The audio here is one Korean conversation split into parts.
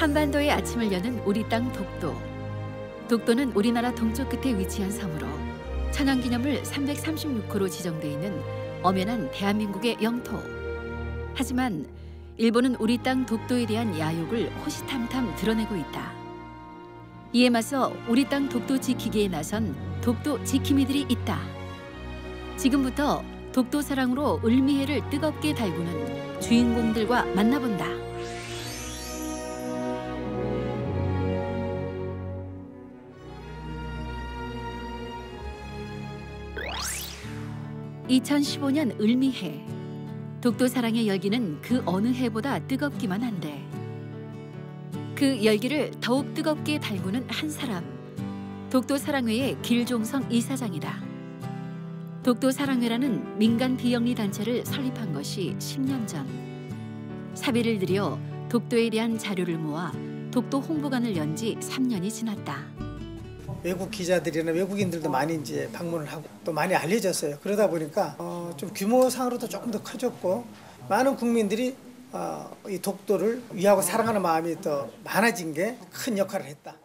한반도의 아침을 여는 우리 땅 독도. 독도는 우리나라 동쪽 끝에 위치한 섬으로 천연기념물 336호로 지정돼 있는 엄연한 대한민국의 영토. 하지만 일본은 우리 땅 독도에 대한 야욕을 호시탐탐 드러내고 있다. 이에 맞서 우리 땅 독도 지키기에 나선 독도 지킴이들이 있다. 지금부터 독도 사랑으로 을미해를 뜨겁게 달구는 주인공들과 만나본다. (2015년) 을미해. 독도 사랑의 열기는 그 어느 해보다 뜨겁기만 한데 그 열기를 더욱 뜨겁게 달구는 한 사람. 독도 사랑회의 길종성 이사장이다. 독도 사랑회라는 민간 비영리 단체를 설립한 것이 10년 전. 사비를 들여 독도에 대한 자료를 모아 독도 홍보관을 연 지 3년이 지났다. 외국 기자들이나 외국인들도 많이 이제 방문을 하고 또 많이 알려졌어요. 그러다 보니까 좀 규모상으로도 조금 더 커졌고 많은 국민들이 이 독도를 위하고 사랑하는 마음이 더 많아진 게 큰 역할을 했다.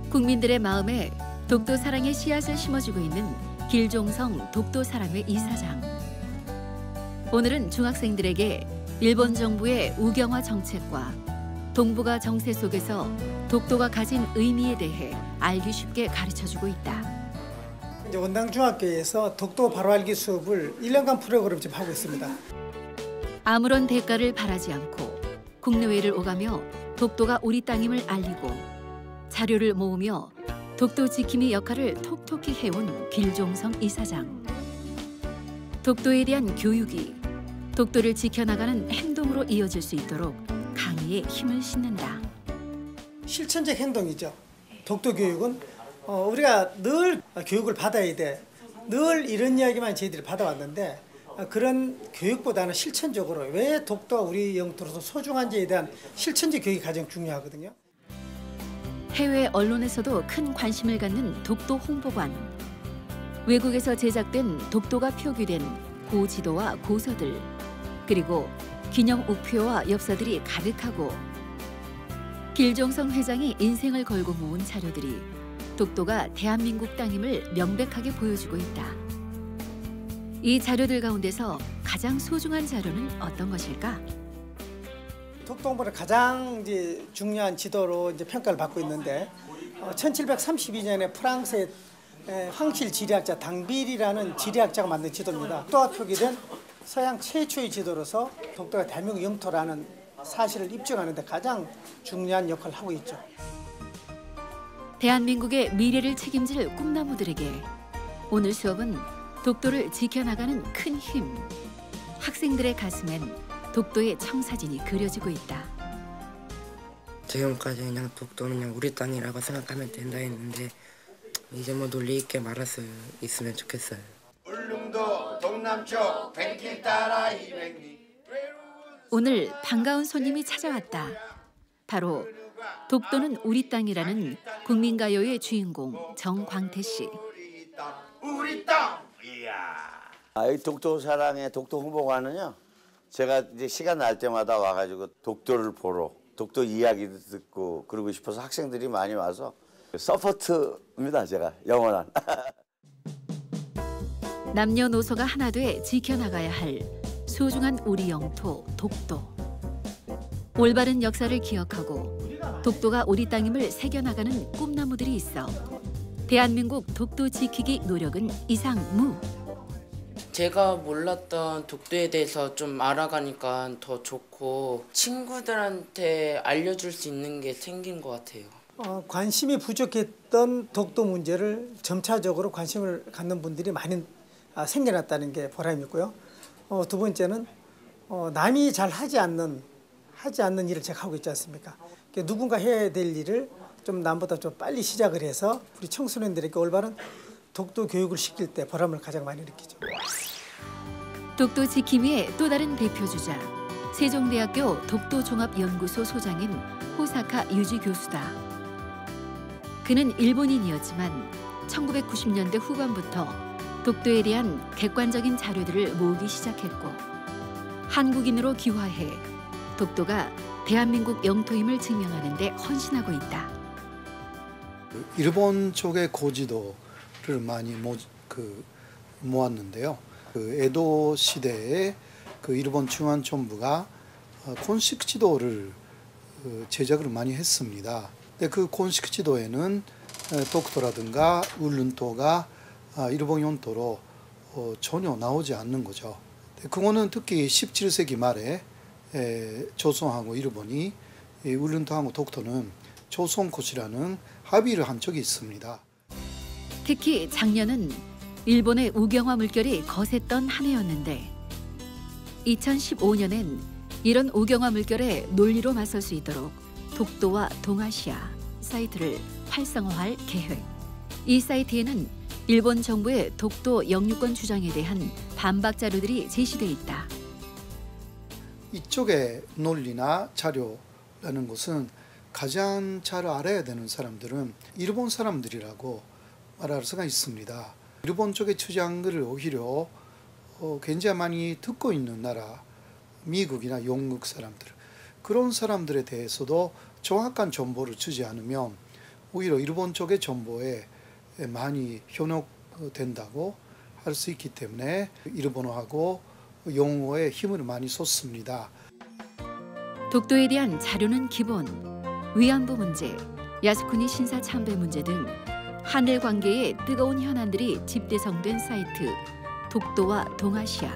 국민들의 마음에 독도 사랑의 씨앗을 심어주고 있는 길종성 독도 사랑회 이사장. 오늘은 중학생들에게 일본 정부의 우경화 정책과 동북아 정세 속에서 독도가 가진 의미에 대해 알기 쉽게 가르쳐주고 있다. 이제 원당중학교에서 독도 바로 알기 수업을 1년간 프로그램 지금 하고 있습니다. 아무런 대가를 바라지 않고 국내외를 오가며 독도가 우리 땅임을 알리고 자료를 모으며 독도 지킴이 역할을 톡톡히 해온 길종성 이사장. 독도에 대한 교육이 독도를 지켜나가는 행동으로 이어질 수 있도록 강의에 힘을 싣는다. 실천적 행동이죠. 독도 교육은 우리가 늘 교육을 받아야 돼. 늘 이런 이야기만 저희들이 받아왔는데 그런 교육보다는 실천적으로 왜 독도가 우리 영토로서 소중한지에 대한 실천적 교육이 가장 중요하거든요. 해외 언론에서도 큰 관심을 갖는 독도 홍보관. 외국에서 제작된 독도가 표기된 고지도와 고서들, 그리고 기념 우표와 엽서들이 가득하고 길종성 회장이 인생을 걸고 모은 자료들이 독도가 대한민국 땅임을 명백하게 보여주고 있다. 이 자료들 가운데서 가장 소중한 자료는 어떤 것일까? 독도 홍보는 가장 이제 중요한 지도로 이제 평가를 받고 있는데 1732년에 프랑스의 황실 지리학자 당빌이라는 지리학자가 만든 지도입니다. 독도가 표기된 서양 최초의 지도로서 독도가 대한민국 영토라는 사실을 입증하는 데 가장 중요한 역할을 하고 있죠. 대한민국의 미래를 책임질 꿈나무들에게 오늘 수업은 독도를 지켜나가는 큰 힘. 학생들의 가슴엔 독도의 청사진이 그려지고 있다. 지금까지 그냥 독도는 그냥 우리 땅이라고 생각하면 된다 했는데 이제 뭐 논리 있게 말할 수 있으면 좋겠어요. 울릉도 동남쪽 100길 따라 200리. 오늘 반가운 손님이 찾아왔다. 바로 독도는 우리 땅이라는 국민가요의 주인공 정광태 씨. 우리 땅. 이야. 이 독도 사랑의 독도 홍보관은요. 제가 이제 시간 날 때마다 와가지고 독도를 보러 독도 이야기도 듣고 그러고 싶어서 학생들이 많이 와서 서포트입니다. 제가 영원한. 남녀노소가 하나 돼 지켜나가야 할 소중한 우리 영토 독도. 올바른 역사를 기억하고 독도가 우리 땅임을 새겨나가는 꿈나무들이 있어 대한민국 독도 지키기 노력은 이상무. 제가 몰랐던 독도에 대해서 좀 알아가니까 더 좋고 친구들한테 알려줄 수 있는 게 생긴 것 같아요. 관심이 부족했던 독도 문제를 점차적으로 관심을 갖는 분들이 많이 생겨났다는 게 보람이 있고요. 두 번째는 남이 잘 하지 않는 일을 제가 하고 있지 않습니까? 누군가 해야 될 일을 좀 남보다 좀 빨리 시작을 해서 우리 청소년들에게 올바른 독도 교육을 시킬 때 보람을 가장 많이 느끼죠. 독도 지킴이의 또 다른 대표주자, 세종대학교 독도종합연구소 소장인 호사카 유지 교수다. 그는 일본인이었지만 1990년대 후반부터 독도에 대한 객관적인 자료들을 모으기 시작했고 한국인으로 귀화해 독도가 대한민국 영토임을 증명하는 데 헌신하고 있다. 일본 쪽의 고지도를 많이 모았는데요. 에도 시대에 일본 중앙정부가 콘식지도를 제작을 많이 했습니다. 근데 그 콘식지도에는 독도라든가 울룬도가 일본 영토로 전혀 나오지 않는 거죠. 그거는 특히 17세기 말에 조선하고 일본이 울룬도하고 독도는 조선코시라는 합의를 한 적이 있습니다. 특히 작년은 일본의 우경화 물결이 거셌던 한 해였는데 2015년엔 이런 우경화 물결에 논리로 맞설 수 있도록 독도와 동아시아 사이트를 활성화할 계획. 이 사이트에는 일본 정부의 독도 영유권 주장에 대한 반박 자료들이 제시돼 있다. 이쪽의 논리나 자료라는 것은 가장 잘 알아야 되는 사람들은 일본 사람들이라고 말할 수가 있습니다. 일본 쪽의 주장을 오히려 굉장히 많이 듣고 있는 나라, 미국이나 영국 사람들, 그런 사람들에 대해서도 정확한 정보를 주지 않으면 오히려 일본 쪽의 정보에 많이 현혹된다고 할 수 있기 때문에 일본어하고 영어에 힘을 많이 쏟습니다. 독도에 대한 자료는 기본, 위안부 문제, 야스쿠니 신사 참배 문제 등 한일 관계의 뜨거운 현안들이 집대성된 사이트 독도와 동아시아.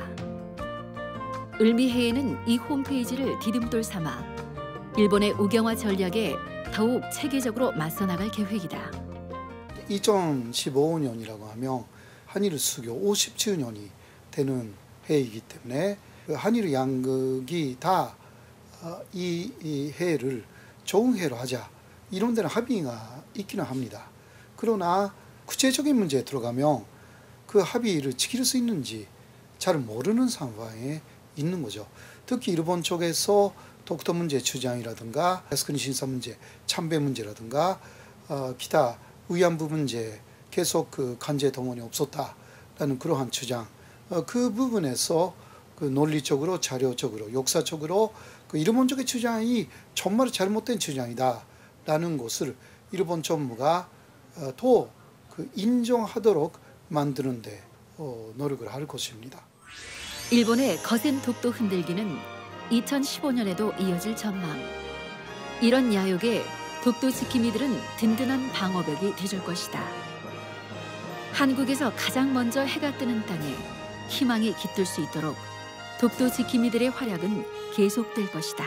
을미해에는 이 홈페이지를 디딤돌 삼아 일본의 우경화 전략에 더욱 체계적으로 맞서 나갈 계획이다. 2015년이라고 하면 한일 수교 50주년이 되는 해이기 때문에 한일 양국이 다 이 해를 좋은 해로 하자, 이런 데는 합의가 있기는 합니다. 그러나 구체적인 문제에 들어가면 그 합의를 지킬 수 있는지 잘 모르는 상황에 있는 거죠. 특히 일본 쪽에서 독도 문제 주장이라든가 야스쿠니 신사 문제, 참배 문제라든가 기타 위안부 문제 계속 강제 동원이 없었다라는 그러한 주장, 그 부분에서 논리적으로, 자료적으로, 역사적으로 일본 쪽의 주장이 정말 잘못된 주장이다라는 것을 일본 정부가 더 인정하도록 만드는데 노력을 할 것입니다. 일본의 거센 독도 흔들기는 2015년에도 이어질 전망. 이런 야욕에 독도 지킴이들은 든든한 방어벽이 되줄 것이다. 한국에서 가장 먼저 해가 뜨는 땅에 희망이 깃들 수 있도록 독도 지킴이들의 활약은 계속될 것이다.